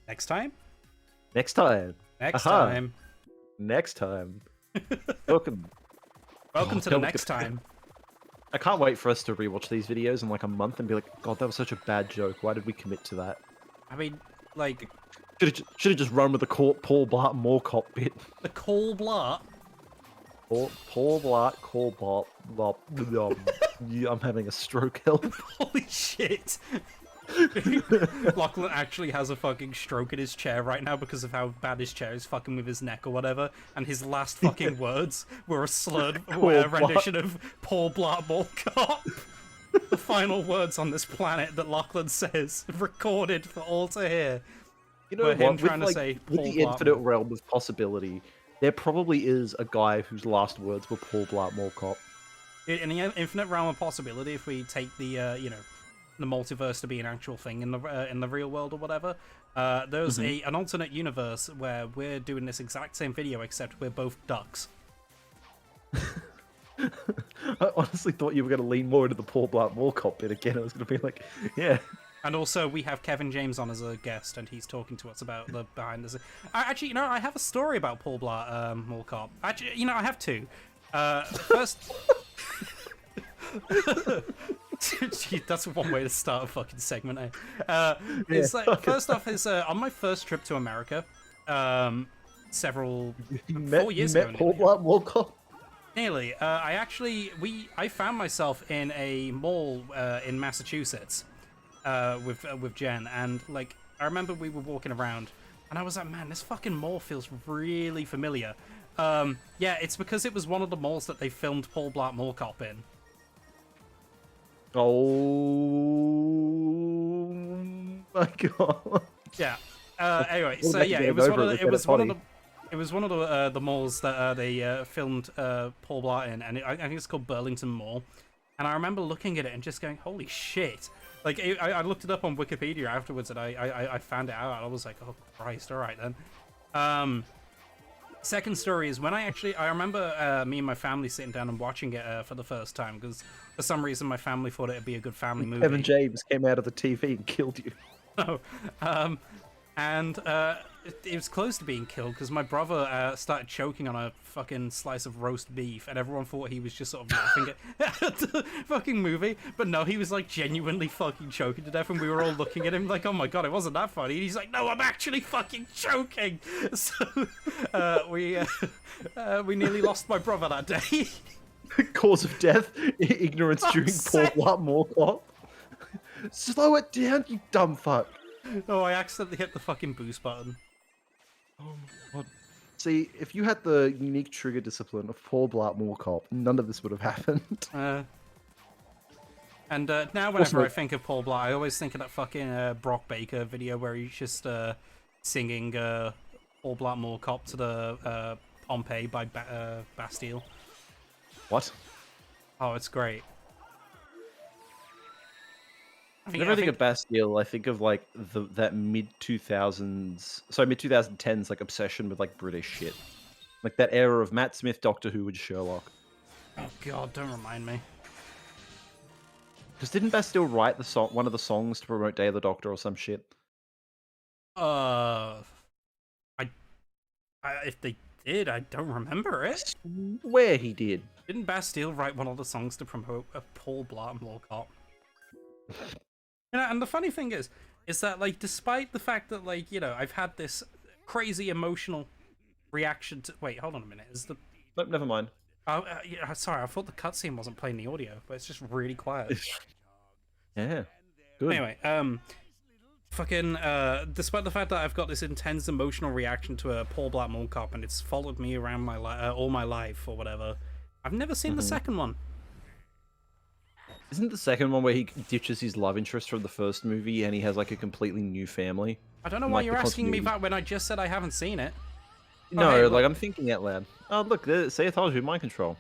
Next time? Next time. Next Aha. time. Next time. Welcome. Welcome to the next time. I can't wait for us to rewatch these videos in like a month and be like, God, that was such a bad joke. Why did we commit to that? I mean, like... Should have just run with the Paul Blart more cop bit. The Paul Blart? Paul Blart, Paul Blart. Yeah, I'm having a stroke, help. Holy shit. Lachlan actually has a fucking stroke in his chair right now because of how bad his chair is fucking with his neck or whatever, and his last fucking words were a slurred rendition of Paul Blart Mall Cop. The final words on this planet that Lachlan says, recorded for all to hear. You know him what? trying to say with Paul the Blart infinite Mall. realm of possibility, there probably is a guy whose last words were Paul Blart Mall Cop. In the infinite realm of possibility, if we take the you know, the multiverse to be an actual thing in the real world or whatever, there's an alternate universe where we're doing this exact same video except we're both ducks. I honestly thought you were going to lean more into the Paul Blart Mall Cop bit again. I was going to be like, yeah. And also, we have Kevin James on as a guest, and he's talking to us about the behind the scenes. Actually, you know, I have a story about Paul Blart Mall Cop. Actually, you know, I have two. First... Gee, that's one way to start a fucking segment, eh? It's like, first off, is on my first trip to America, 4 years ago. Paul Blart Mall Cop? Nearly. I found myself in a mall in Massachusetts with Jen, and like I remember we were walking around, and I was like, man, this fucking mall feels really familiar. Yeah, it's because it was one of the malls that they filmed Paul Blart Mall Cop in. Oh my god. Yeah. Anyway, so yeah, it was one of the malls that they filmed Paul Blart in, and I think it's called Burlington Mall. And I remember looking at it and just going, "Holy shit!" Like I looked it up on Wikipedia afterwards, and I found it out. I was like, "Oh Christ! All right then." Second story is when I remember me and my family sitting down and watching it for the first time, because for some reason my family thought it'd be a good family movie. Kevin James came out of the TV and killed you. No. And it was close to being killed because my brother started choking on a fucking slice of roast beef, and everyone thought he was just sort of laughing at the fucking movie. But no, he was like genuinely fucking choking to death, and we were all looking at him like, oh my god, it wasn't that funny. And he's like, no, I'm actually fucking choking. So we nearly lost my brother that day. Cause of death, ignorance during Paul Blart Mall Cop. Slow it down, you dumb fuck. Oh, I accidentally hit the fucking boost button. Oh my god. See, if you had the unique trigger discipline of Paul Blart Mall Cop, none of this would have happened. And now whenever I think of Paul Blart, I always think of that fucking Brock Baker video where he's just singing Paul Blart Mall Cop to the Pompeii by Bastille. What? Oh, it's great. Whenever I think of Bastille, I think of like that mid-2010s like obsession with like British shit, like that era of Matt Smith, Doctor Who, and Sherlock. Oh god, don't remind me. Because didn't Bastille write the song, one of the songs to promote Day of the Doctor or some shit? If they did, I don't remember it. Where he did. Didn't Bastille write one of the songs to promote a Paul Blart Mall Cop? You know, and the funny thing is that, like, despite the fact that, like, you know, I've had this crazy emotional reaction to... Wait, hold on a minute. Is the... Nope, never mind. Oh, yeah, sorry, I thought the cutscene wasn't playing the audio, but it's just really quiet. Yeah, good. Anyway, despite the fact that I've got this intense emotional reaction to a Paul Blart Mall Cop, and it's followed me around my all my life or whatever, I've never seen the second one. Isn't the second one where he ditches his love interest from the first movie and he has like a completely new family? I don't know why you're asking me that when I just said I haven't seen it. No, hey, like I'm thinking out loud. Oh look, see, I told you, mind control.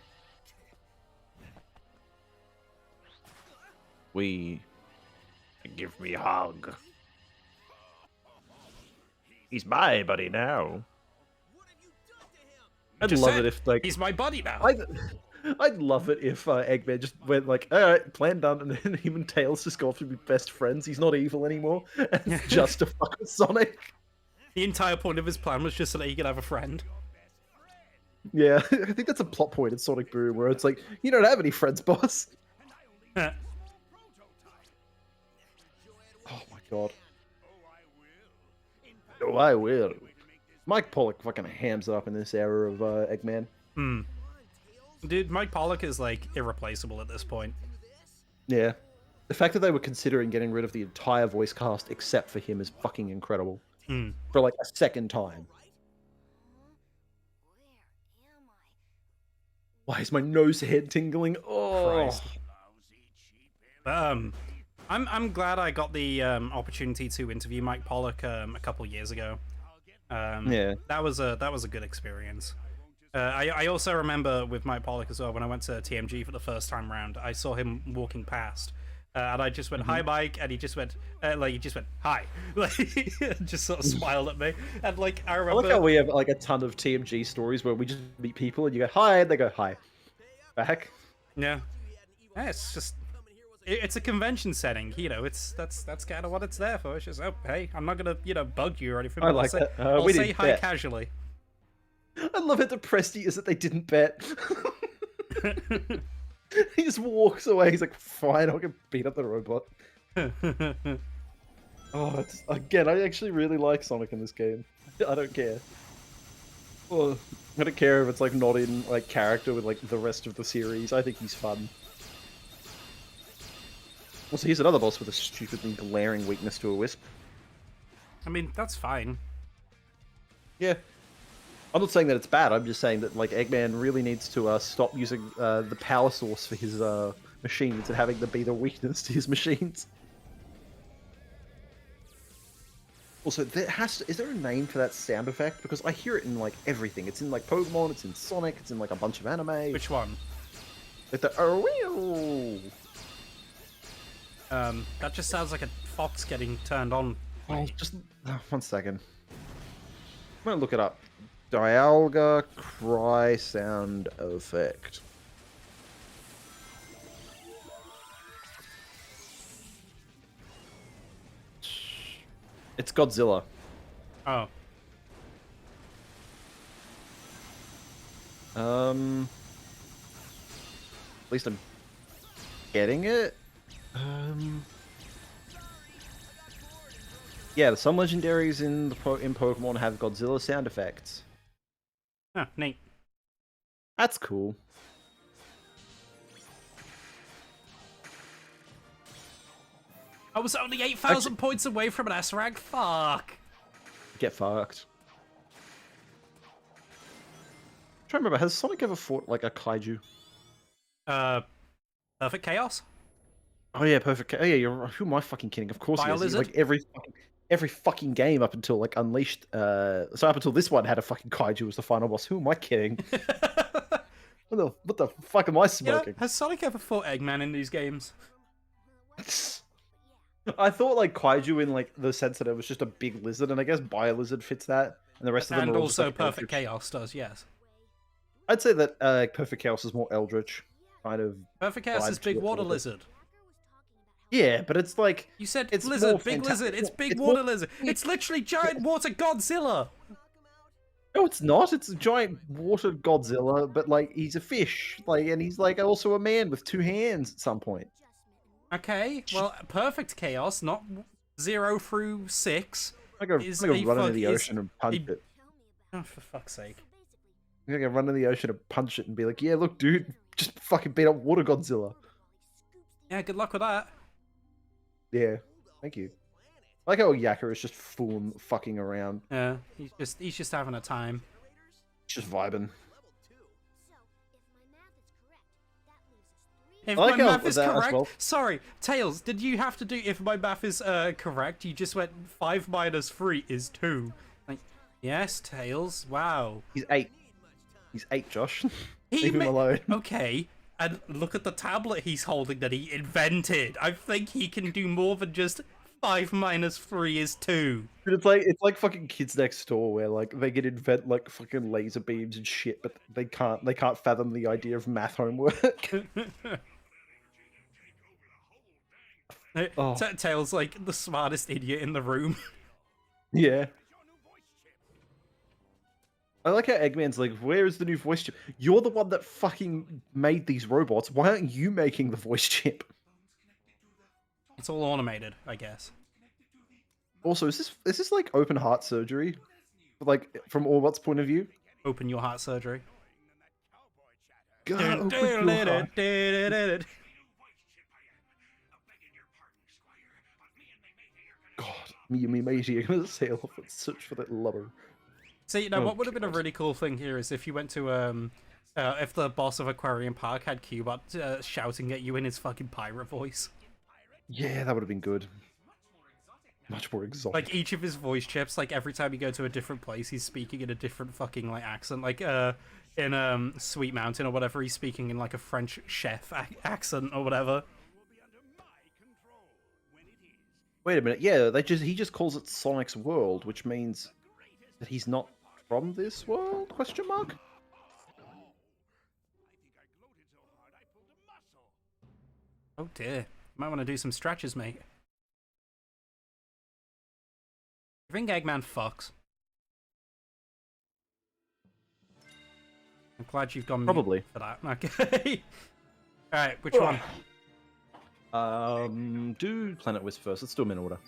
Give me a hug. He's my buddy now. I'd love it if like he's my buddy now. I'd love it if Eggman just went like, all right, plan done, and then him and Tails just go off to be best friends. He's not evil anymore. And it's just a fucking Sonic. The entire point of his plan was just so that he could have a friend. Yeah, I think that's a plot point in Sonic Boom where it's like, you don't have any friends, boss. Oh my god. Oh, I will. Mike Pollock fucking hams it up in this era of Eggman. Dude, Mike Pollock is, like, irreplaceable at this point. Yeah. The fact that they were considering getting rid of the entire voice cast except for him is fucking incredible. For, like, a second time. Why is my nose head tingling? Oh, Christ. I'm glad I got the opportunity to interview Mike Pollock a couple years ago. yeah. That was a good experience. I also remember with Mike Pollock as well, when I went to TMG for the first time round, I saw him walking past, and I just went, "Hi, Mike," and he just went, "Hi," like, just sort of smiled at me, and like I remember. I like how we have like a ton of TMG stories where we just meet people and you go hi, and they go hi, back. Yeah, it's just. It's a convention setting, you know. That's kind of what it's there for. It's just, oh, hey, I'm not gonna, bug you or anything. I like that. I'll say hi casually. I love how depressed he is that they didn't bet. He just walks away. He's like, fine, I'll get beat up the robot. Oh, again, I actually really like Sonic in this game. I don't care. Well, I don't care if it's like not in like character with like the rest of the series. I think he's fun. Also, here's another boss with a stupidly glaring weakness to a Wisp. I mean, that's fine. Yeah. I'm not saying that it's bad, I'm just saying that like Eggman really needs to stop using the power source for his machines and having them be the weakness to his machines. Also, is there a name for that sound effect? Because I hear it in like everything. It's in like Pokemon, it's in Sonic, it's in like a bunch of anime. Which one? Like the oh. That just sounds like a fox getting turned on. Oh, just 1 second. I'm gonna look it up. Dialga cry sound effect. It's Godzilla. Oh. At least I'm getting it. Yeah, some legendaries in Pokemon have Godzilla sound effects. Huh, neat. That's cool. I was only 8,000 points away from an S rank. Fuck. Get fucked. I'm trying to remember, has Sonic ever fought like a kaiju? Perfect Chaos? Oh yeah, perfect. Oh yeah, who am I fucking kidding? Of course he has. Biolizard? Like every fucking game up until like Unleashed. So up until this one had a fucking kaiju as the final boss. Who am I kidding? What the fuck am I smoking? Has Sonic ever fought Eggman in these games? I thought like kaiju in like the sense that it was just a big lizard, and I guess Biolizard fits that, and the rest of them And are also like Perfect Chaos does, yes. I'd say that Perfect Chaos is more Eldritch, kind of. Perfect Chaos is Big Water Lizard. Yeah, but it's like You said it's lizard, big lizard. It's big water lizard. It's literally giant water Godzilla. No, it's not. It's a giant water Godzilla, but like he's a fish, like, and he's like also a man with 2 hands at some point. Okay, well, Perfect Chaos, not 0 through 6. I'm gonna run into the ocean and punch it. Oh, for fuck's sake. I'm gonna run into the ocean and punch it and be like, yeah, look, dude, just fucking beat up water Godzilla. Yeah, good luck with that. Yeah, thank you. I like how Yakka is just full fucking around. Yeah, he's just having a time. Just vibing. If I like my how math is that as correct, well. sorry, Tails, did you have to do, if my math is correct, you just went 5 minus 3 is 2. Like, yes, Tails, wow. He's 8. He's 8, Josh. He Leave him alone. Okay, and look at the tablet he's holding that he invented. I think he can do more than just 5 minus 3 is 2. But it's like fucking Kids Next Door where like they can invent like fucking laser beams and shit, but they can't fathom the idea of math homework. Oh. Tails like the smartest idiot in the room. Yeah. I like how Eggman's like, where is the new voice chip? You're the one that fucking made these robots. Why aren't you making the voice chip? It's all automated, I guess. Also, is this like open heart surgery? Like from Orbot's point of view? Open your heart surgery. God, open your heart. God, me matey, I'm gonna sail off and search for that lover. See, you know, Oh, what would have been a God. really cool thing here is if you went to, if the boss of Aquarium Park had Cubot shouting at you in his fucking pirate voice. Yeah, that would have been good. Much more exotic. Like, each of his voice chips, like, every time you go to a different place, he's speaking in a different fucking, like, accent. Like, in, Sweet Mountain or whatever, he's speaking in, like, a French chef accent or whatever. Wait a minute, yeah, he just calls it Sonic's world, which means that he's not from this world? Question mark? Oh dear. Might want to do some stretches, mate. You think Eggman fucks? I'm glad you've gone mute Probably. for that. Okay. Alright, which one? Do Planet Wisp first. Let's do them in order.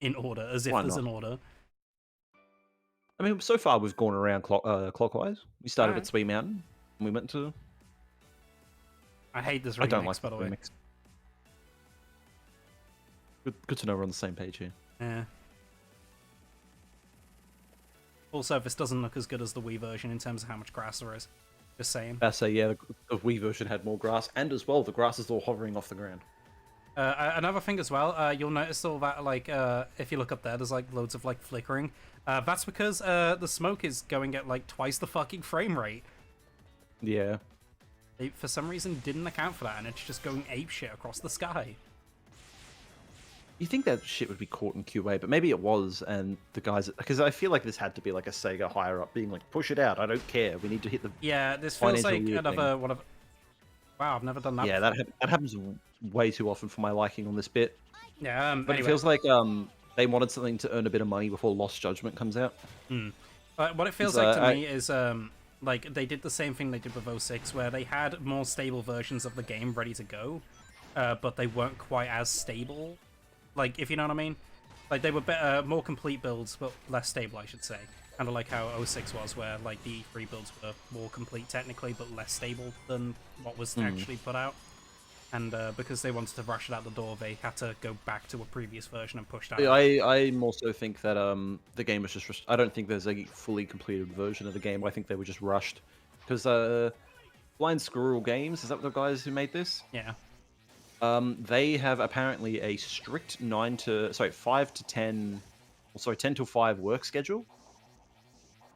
In order, as if Why there's not? an order. I mean, so far we've gone around clockwise. We started Alright. at Sweet Mountain, and we went to... I hate this remix, I don't like by the way. remix. Good to know we're on the same page here. Yeah. Also, this doesn't look as good as the Wii version in terms of how much grass there is. Just saying. I say, yeah, the Wii version had more grass, and as well, the grass is all hovering off the ground. Another thing as well, you'll notice all that, like, if you look up there, there's, like, loads of, like, flickering. That's because, the smoke is going at, like, twice the fucking frame rate. Yeah. They, for some reason, didn't account for that, and it's just going apeshit across the sky. You think that shit would be caught in QA, but maybe it was, and the guys... Because I feel like this had to be like a Sega higher-up being like, push it out, I don't care, we need to hit the... Yeah, this feels financial like year another thing. one of... Wow, I've never done that Yeah, before. that happens way too often for my liking on this bit. Yeah, But anyway. it feels like they wanted something to earn a bit of money before Lost Judgment comes out. What it feels like to me is, like, they did the same thing they did with 06, where they had more stable versions of the game ready to go, but they weren't quite as stable. Like, if you know what I mean? Like, they were better, more complete builds, but less stable, I should say. Kind of like how 06 was, where, like, the E3 builds were more complete technically, but less stable than what was actually put out. And because they wanted to rush it out the door, they had to go back to a previous version and push that out. I also think that the game was just... I don't think there's a fully completed version of the game. I think they were just rushed. Because Blind Squirrel Games, is that the guys who made this? Yeah. They have apparently a strict 5 to 10... Sorry, 10 till 5 work schedule.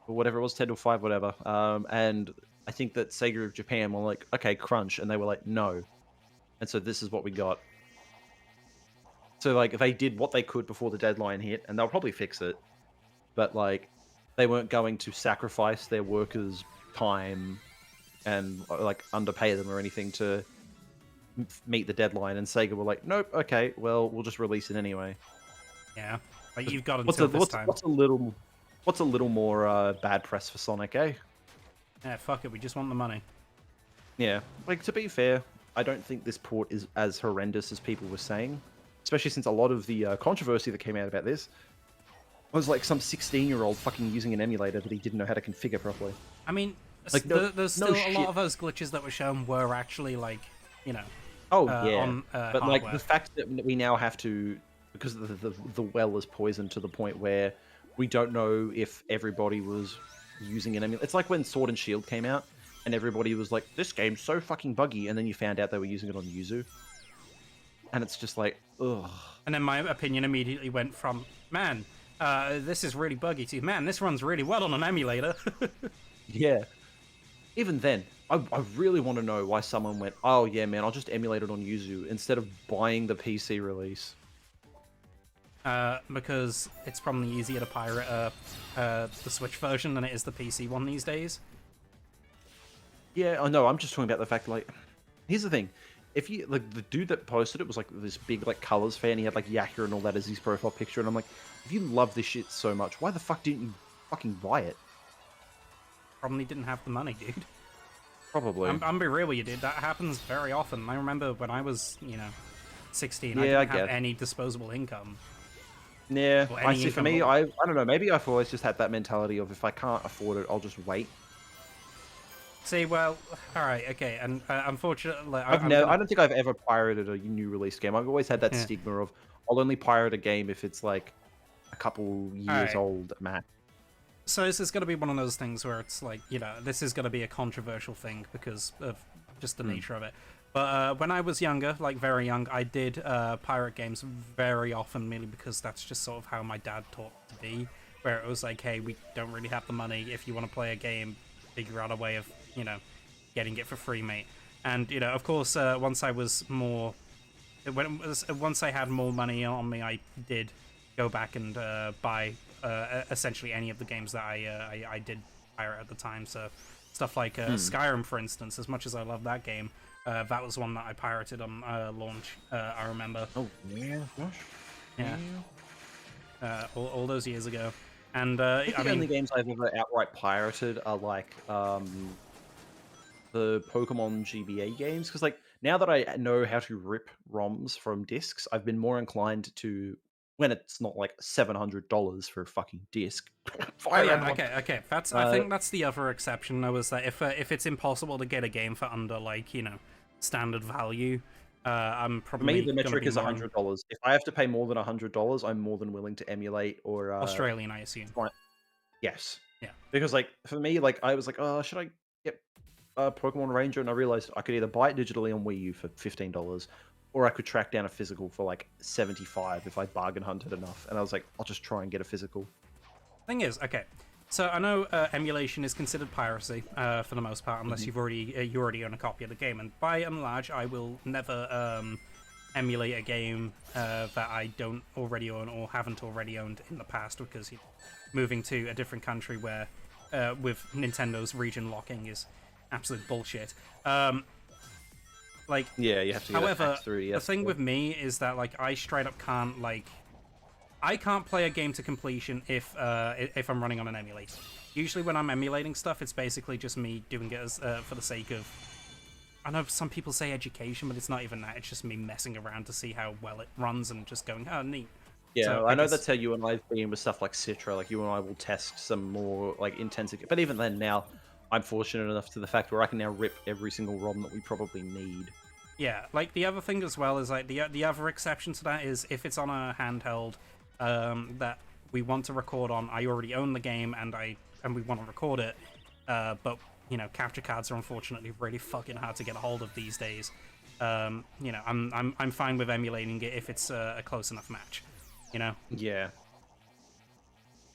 Or whatever it was, 10 till 5, whatever. And I think that Sega of Japan were like, okay, crunch. And they were like, no. And so this is what we got. So, like, they did what they could before the deadline hit, and they'll probably fix it. But, like, they weren't going to sacrifice their workers' time and, like, underpay them or anything to meet the deadline. And Sega were like, nope, okay, well, we'll just release it anyway. Yeah. Like, you've got until this time. What's a little more bad press for Sonic, eh? Yeah, fuck it, we just want the money. Yeah. Like, to be fair, I don't think this port is as horrendous as people were saying. Especially since a lot of the controversy that came out about this was like some 16-year-old fucking using an emulator that he didn't know how to configure properly. I mean, Like, there's still a lot of those glitches that were shown were actually, like, you know... Oh, yeah. on, but, hardware. like, the fact that we now have to... Because the well is poisoned to the point where we don't know if everybody was using an emulator. It's like when Sword and Shield came out, and everybody was like, this game's so fucking buggy, and then you found out they were using it on Yuzu. And it's just like, ugh. And then my opinion immediately went from, man, this is really buggy, to, man, this runs really well on an emulator. Yeah. Even then, I really want to know why someone went, oh yeah, man, I'll just emulate it on Yuzu instead of buying the PC release. Because it's probably easier to pirate the Switch version than it is the PC one these days. Yeah, I know. I'm just talking about the fact, like, here's the thing. If you, like, the dude that posted it was, like, this big, like, Colors fan. He had, like, Yakka and all that as his profile picture. And I'm like, if you love this shit so much, why the fuck didn't you fucking buy it? probably didn't have the money, dude. Probably. I'm be real with you, dude. That happens very often. I remember when I was, 16, I Yeah, didn't I have guess. any disposable income. Yeah, Or I any see. For income me, at all. I don't know. Maybe I've always just had that mentality of if I can't afford it, I'll just wait. See, well, all right, okay, and unfortunately, I've I'm never. gonna. I don't think I've ever pirated a new release game. I've always had that Yeah. stigma of I'll only pirate a game if it's like a couple All years right. old at max. So this is going to be one of those things where it's like, this is going to be a controversial thing because of just the nature of it. But when I was younger, like very young, I did pirate games very often, merely because that's just sort of how my dad taught to be. Where it was like, hey, we don't really have the money. If you want to play a game, figure out a way of, getting it for free, mate. And of course, once I was more, once I had more money on me, I did go back and buy essentially any of the games that I did pirate at the time. So stuff like Skyrim, for instance. As much as I love that game, that was one that I pirated on launch. I remember. Oh yeah, gosh. Yeah. All those years ago. And I think I the only mean, games I've ever outright pirated are like the Pokemon GBA games, because like now that I know how to rip ROMs from discs, I've been more inclined to, when it's not like $700 for a fucking disc. oh Fire yeah, Emblem. okay. I think that's the other exception though, is that if it's impossible to get a game for under like standard value, I'm For probably me, the gonna metric be is more $100. If I have to pay more than $100, I'm more than willing to emulate or Australian, I assume. yes, Yeah. because like for me, like I was like, oh, should I get Pokemon Ranger? And I realized I could either buy it digitally on Wii U for $15, or I could track down a physical for like 75 if I bargain hunted enough. And I was like, I'll just try and get a physical. Thing is, okay, so I know emulation is considered piracy for the most part, unless you already own a copy of the game. And by and large, I will never emulate a game that I don't already own or haven't already owned in the past, because moving to a different country where with Nintendo's region locking is absolute bullshit. Like, Yeah, you have to get however, through. the thing with me is that like I straight up can't I can't play a game to completion if I'm running on an emulator. Usually when I'm emulating stuff, it's basically just me doing it as for the sake of, I know some people say education, but it's not even that. It's just me messing around to see how well it runs and just going, oh, neat. Yeah, So I know guess, that's how you and I've been with stuff like Citra. Like you and I will test some more like intensive. But even then, now I'm fortunate enough to the fact where I can now rip every single ROM that we probably need. yeah. Like the other thing as well is like the other exception to that is if it's on a handheld that we want to record on. I already own the game and we want to record it, but capture cards are unfortunately really fucking hard to get a hold of these days. I'm fine with emulating it if it's a close enough match. Yeah.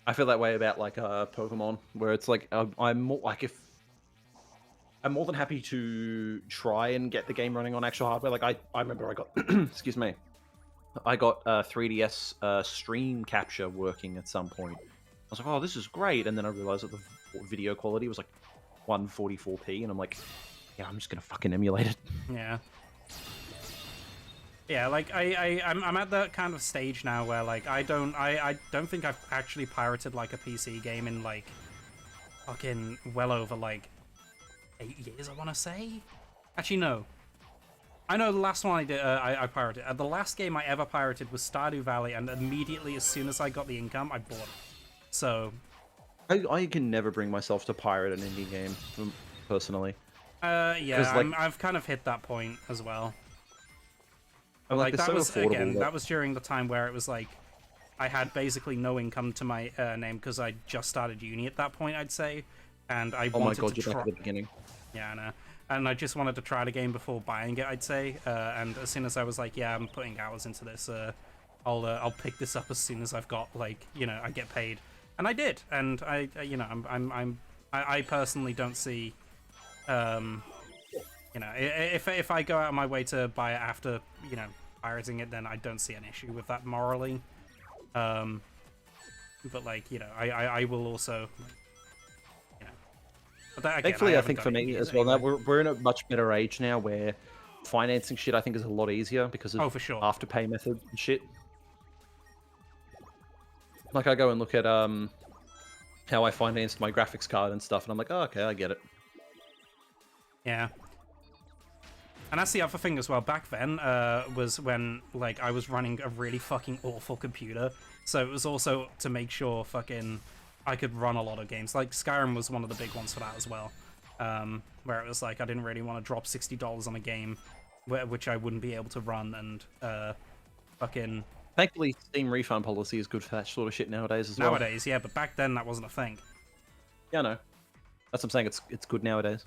I feel that way about like Pokemon, where it's like I'm more like if I'm more than happy to try and get the game running on actual hardware. Like I remember I got excuse me, I got 3DS stream capture working at some point. I was like, oh, this is great, and then I realized that the video quality was like 144p, and I'm like, yeah, I'm just gonna fucking emulate it. Yeah. Yeah, like I'm at that kind of stage now where like I don't think I've actually pirated like a PC game in like fucking well over like 8 years, I want to say. Actually, no. I know the last one I did I pirated. The last game I ever pirated was Stardew Valley, and immediately as soon as I got the income, I bought it. So I can never bring myself to pirate an indie game personally. yeah, like, I've kind of hit that point as well. like That so was affordable, again. That was during the time where it was like I had basically no income to my name because I just started uni at that point, I'd say, and I oh my wanted god, to you're try. back at the beginning. Yeah, I know. And I just wanted to try the game before buying it, I'd say. And as soon as I was like, yeah, I'm putting hours into this, I'll pick this up as soon as I've got like I get paid, and I did. And I personally don't see, if I go out of my way to buy it after pirating it, then I don't see an issue with that morally. But like I will also. But that, again, Thankfully, I haven't think done for it in me years as well, now anyway. we're in a much better age now where financing shit I think is a lot easier because of Oh, for sure. afterpay method and shit. Like I go and look at how I financed my graphics card and stuff, and I'm like, oh, okay, I get it. Yeah. And that's the other thing as well. Back then was when like I was running a really fucking awful computer, so it was also to make sure fucking I could run a lot of games. Like Skyrim was one of the big ones for that as well, where it was like I didn't really want to drop $60 on a game which I wouldn't be able to run, and fucking Thankfully, Steam refund policy is good for that sort of shit nowadays as well. nowadays, yeah. But back then that wasn't a thing. Yeah, I know. That's what I'm saying. It's good nowadays.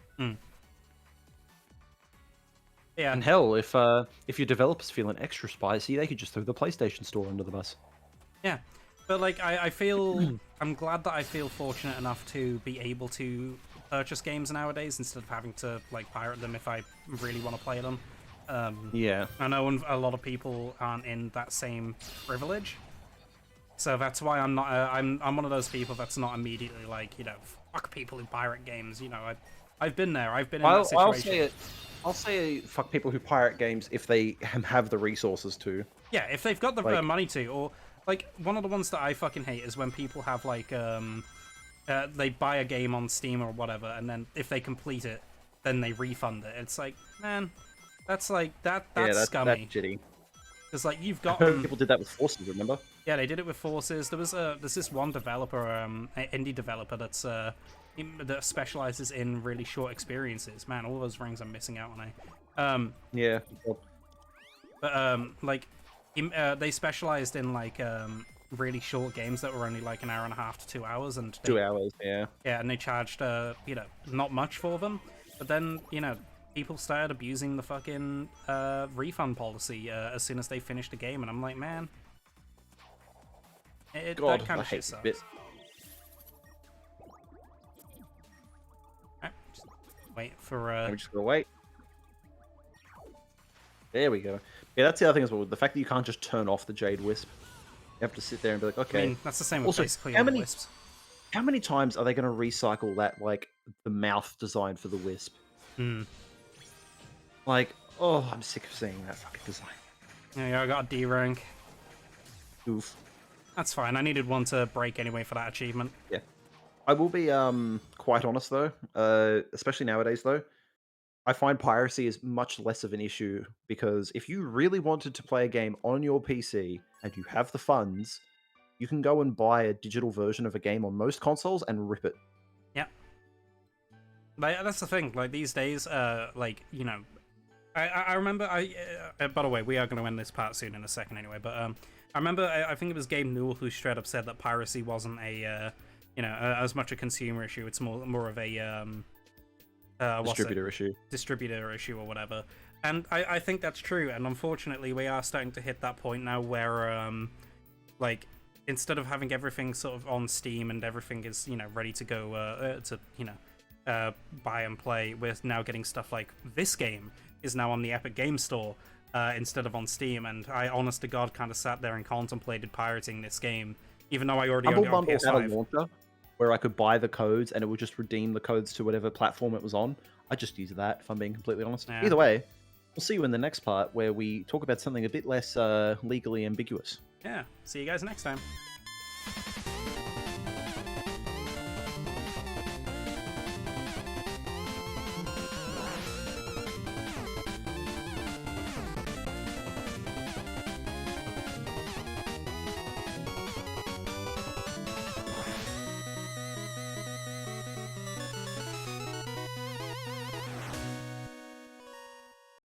Yeah. And hell, if your developers feeling extra spicy, they could just throw the PlayStation Store under the bus. Yeah, but like I feel I'm glad that I feel fortunate enough to be able to purchase games nowadays instead of having to like pirate them if I really want to play them. Yeah. I know a lot of people aren't in that same privilege, so that's why I'm not. I'm one of those people that's not immediately like, you know, fuck people who pirate games. You know, I've been there. I've been in that situation. I'll say fuck people who pirate games if they have the resources to. Yeah, if they've got the Like- money to, or like one of the ones that I fucking hate is when people have like they buy a game on Steam or whatever, and then if they complete it, then they refund it. It's like, man, that's like that's scummy. That's shitty. Because like you've got People did that with Forces, remember? yeah, they did it with Forces. There's this one developer, an indie developer that's that specializes in really short experiences. Man, all those rings I'm missing out on. Yeah. But like they specialized in like really short games that were only like an hour and a half to 2 hours, and 2 hours, yeah. yeah, and they charged you know, not much for them. But then, you know, people started abusing the fucking refund policy as soon as they finished the game, and I'm like, man, God, that kind I of hate shit sucks. bit. Alright, just wait for I'm just gonna wait. There we go. Yeah, that's the other thing as well. The fact that you can't just turn off the Jade Wisp. You have to sit there and be like, okay. I mean, that's the same with Also, basically how all the many- Wisps. How many times are they going to recycle that, like, the mouth design for the Wisp? Like, oh, I'm sick of seeing that fucking design. Yeah, I got a D rank. Oof. That's fine. I needed one to break anyway for that achievement. Yeah. I will be quite honest though, especially nowadays though. I find piracy is much less of an issue because if you really wanted to play a game on your PC and you have the funds, you can go and buy a digital version of a game on most consoles and rip it. Yeah. Like, that's the thing. Like these days, like, you know, I remember. By the way, we are going to end this part soon in a second anyway. But I remember. I think it was Gabe Newell who straight up said that piracy wasn't a you know, as much a consumer issue. It's more of a Distributor issue. Distributor issue or whatever. And I think that's true. And unfortunately, we are starting to hit that point now where like, instead of having everything sort of on Steam and everything is, you know, ready to go to, you know, buy and play, we're now getting stuff like this game is now on the Epic Game Store instead of on Steam. And I, honest to God, kind of sat there and contemplated pirating this game, even though I already own it on Bundle had a PS5. launcher where I could buy the codes and it would just redeem the codes to whatever platform it was on. I just used that, if I'm being completely honest. Yeah. Either way, we'll see you in the next part where we talk about something a bit less legally ambiguous. Yeah, see you guys next time.